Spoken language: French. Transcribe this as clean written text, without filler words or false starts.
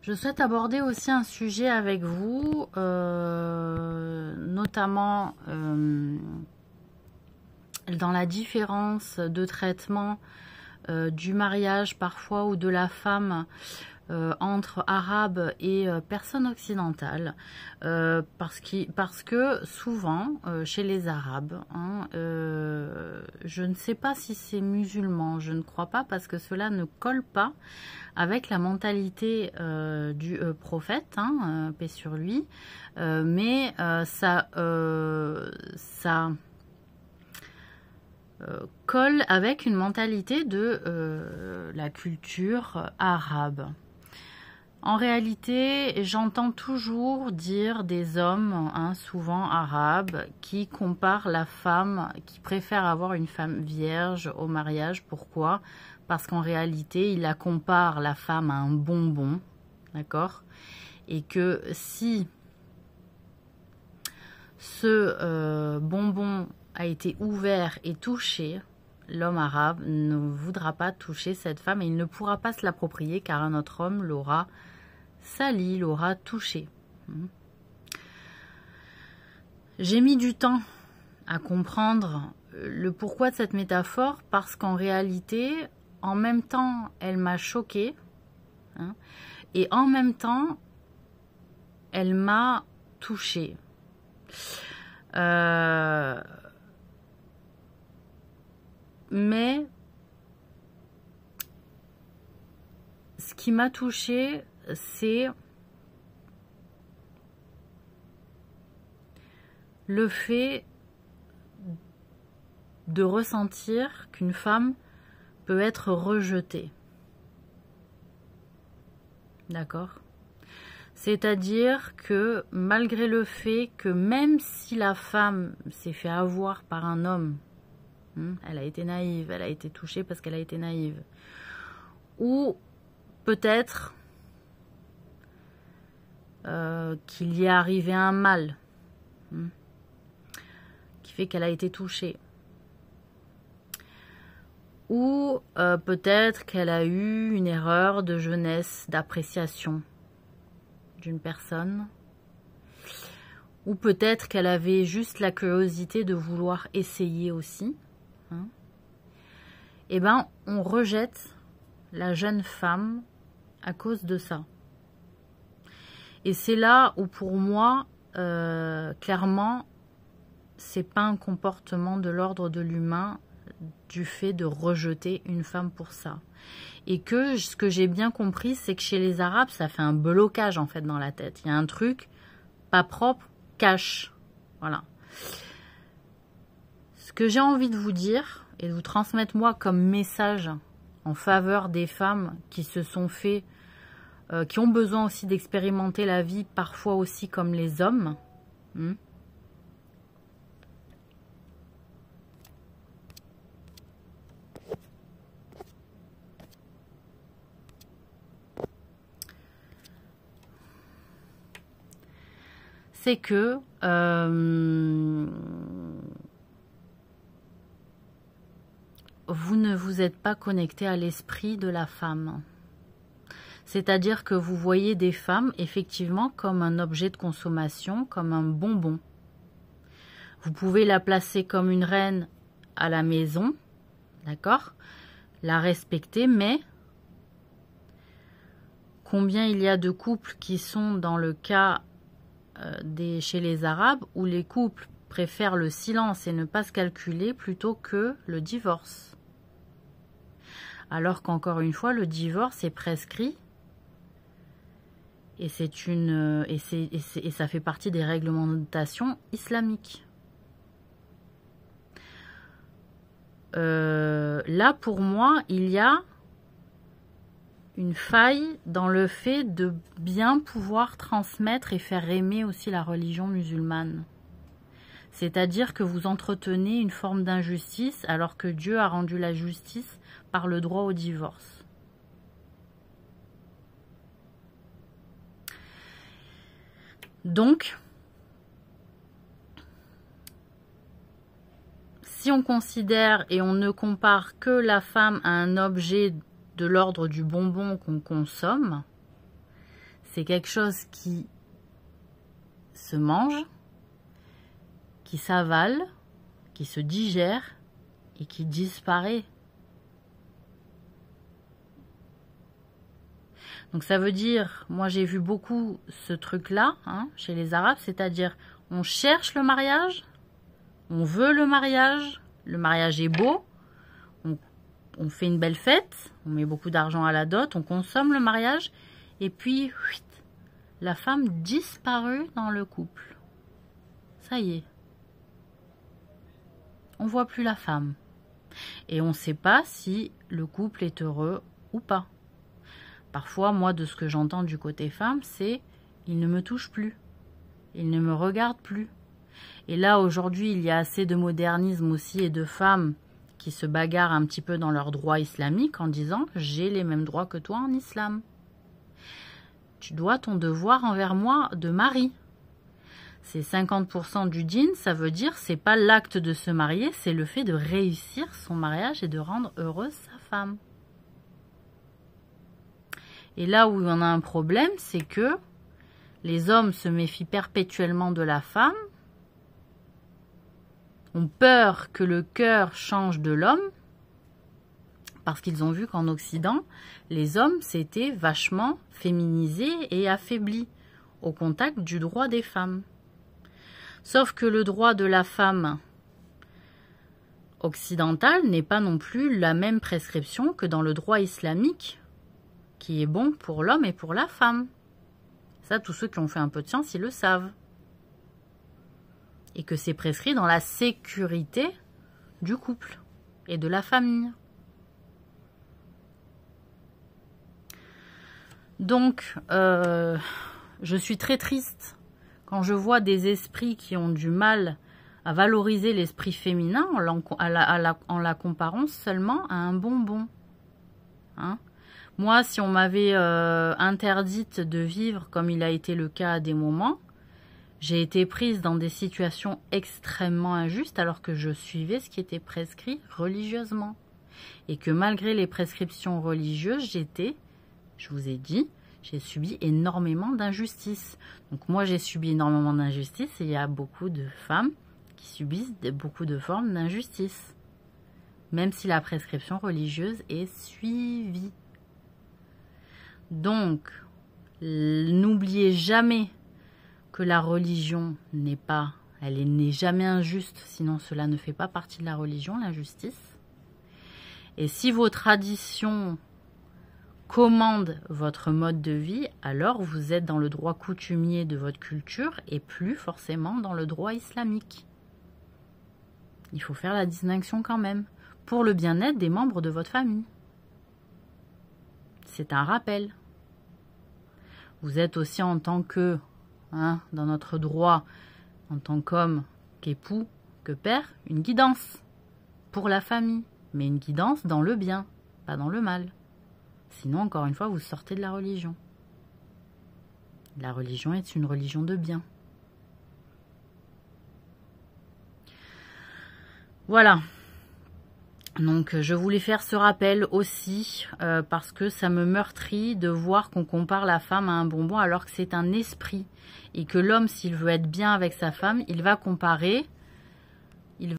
Je souhaite aborder aussi un sujet avec vous, notamment dans la différence de traitement du mariage parfois ou de la femme entre arabes et personnes occidentales, parce que souvent chez les arabes, je ne sais pas si c'est musulman, je ne crois pas, parce que cela ne colle pas avec la mentalité du prophète, paix sur lui, mais ça colle avec une mentalité de la culture arabe. En réalité, j'entends toujours dire des hommes, souvent arabes, qui comparent la femme, qui préfèrent avoir une femme vierge au mariage. Pourquoi? Parce qu'en réalité, ils la comparent, la femme, à un bonbon, d'accord? Et que si ce bonbon a été ouvert et touché, l'homme arabe ne voudra pas toucher cette femme et il ne pourra pas se l'approprier car un autre homme l'aura sali, l'aura touché. J'ai mis du temps à comprendre le pourquoi de cette métaphore parce qu'en réalité, en même temps, elle m'a choquée et en même temps, elle m'a touchée. Mais ce qui m'a touchée, c'est le fait de ressentir qu'une femme peut être rejetée. D'accord ? C'est-à-dire que malgré le fait que même si la femme s'est fait avoir par un homme, elle a été naïve, elle a été touchée parce qu'elle a été naïve, ou peut-être qu'il y est arrivé un mal qui fait qu'elle a été touchée, ou peut-être qu'elle a eu une erreur de jeunesse, d'appréciation d'une personne, ou peut-être qu'elle avait juste la curiosité de vouloir essayer aussi, eh ben on rejette la jeune femme à cause de ça. Et c'est là où pour moi, clairement, c'est pas un comportement de l'ordre de l'humain du fait de rejeter une femme pour ça. Et que ce que j'ai bien compris, c'est que chez les Arabes, ça fait un blocage en fait dans la tête. Il y a un truc pas propre, cache. Voilà. Ce que j'ai envie de vous dire et de vous transmettre moi comme message en faveur des femmes qui se sont fait, qui ont besoin aussi d'expérimenter la vie, parfois aussi comme les hommes. C'est que vous ne vous êtes pas connecté à l'esprit de la femme. C'est-à-dire que vous voyez des femmes, effectivement, comme un objet de consommation, comme un bonbon. Vous pouvez la placer comme une reine à la maison, d'accord? La respecter, mais combien il y a de couples qui sont dans le cas chez les Arabes, où les couples préfèrent le silence et ne pas se calculer plutôt que le divorce. Alors qu'encore une fois, le divorce est prescrit et ça fait partie des réglementations islamiques. Là, pour moi, il y a une faille dans le fait de bien pouvoir transmettre et faire aimer aussi la religion musulmane. C'est-à-dire que vous entretenez une forme d'injustice alors que Dieu a rendu la justice par le droit au divorce. Donc, si on considère et on ne compare que la femme à un objet de l'ordre du bonbon qu'on consomme, C'est quelque chose qui se mange, qui s'avale, qui se digère et qui disparaît. Donc ça veut dire, moi j'ai vu beaucoup ce truc-là chez les Arabes, c'est-à-dire on cherche le mariage, on veut le mariage est beau, on fait une belle fête, on met beaucoup d'argent à la dot, on consomme le mariage, et puis la femme disparue dans le couple. Ça y est. On voit plus la femme. Et on ne sait pas si le couple est heureux ou pas. Parfois, moi, de ce que j'entends du côté femme, c'est « il ne me touche plus, il ne me regarde plus ». Et là, aujourd'hui, il y a assez de modernisme aussi et de femmes qui se bagarrent un petit peu dans leurs droits islamiques en disant « j'ai les mêmes droits que toi en islam. Tu dois ton devoir envers moi de mari ». C'est 50% du dîn, ça veut dire c'est pas l'acte de se marier, c'est le fait de réussir son mariage et de rendre heureuse sa femme. Et là où on a un problème, c'est que les hommes se méfient perpétuellement de la femme, ont peur que le cœur change de l'homme, parce qu'ils ont vu qu'en Occident, les hommes s'étaient vachement féminisés et affaiblis au contact du droit des femmes. Sauf que le droit de la femme occidentale n'est pas non plus la même prescription que dans le droit islamique, qui est bon pour l'homme et pour la femme. Ça, tous ceux qui ont fait un peu de science, ils le savent. Et que c'est prescrit dans la sécurité du couple et de la famille. Donc, je suis très triste quand je vois des esprits qui ont du mal à valoriser l'esprit féminin en la comparant seulement à un bonbon. Moi, si on m'avait interdite de vivre comme il a été le cas à des moments, j'ai été prise dans des situations extrêmement injustes alors que je suivais ce qui était prescrit religieusement. Et que malgré les prescriptions religieuses, je vous ai dit, j'ai subi énormément d'injustices. Donc moi, j'ai subi énormément d'injustices et il y a beaucoup de femmes qui subissent beaucoup de formes d'injustice. Même si la prescription religieuse est suivie. Donc, n'oubliez jamais que la religion n'est jamais injuste, sinon cela ne fait pas partie de la religion, l'injustice. Et si vos traditions commandent votre mode de vie, alors vous êtes dans le droit coutumier de votre culture et plus forcément dans le droit islamique. Il faut faire la distinction quand même, pour le bien-être des membres de votre famille. C'est un rappel. Vous êtes aussi en tant que, dans notre droit, en tant qu'homme, qu'époux, que père, une guidance pour la famille. Mais une guidance dans le bien, pas dans le mal. Sinon, encore une fois, vous sortez de la religion. La religion est une religion de bien. Voilà. Donc, je voulais faire ce rappel aussi parce que ça me meurtrit de voir qu'on compare la femme à un bonbon alors que c'est un esprit. Et que l'homme, s'il veut être bien avec sa femme, il va comparer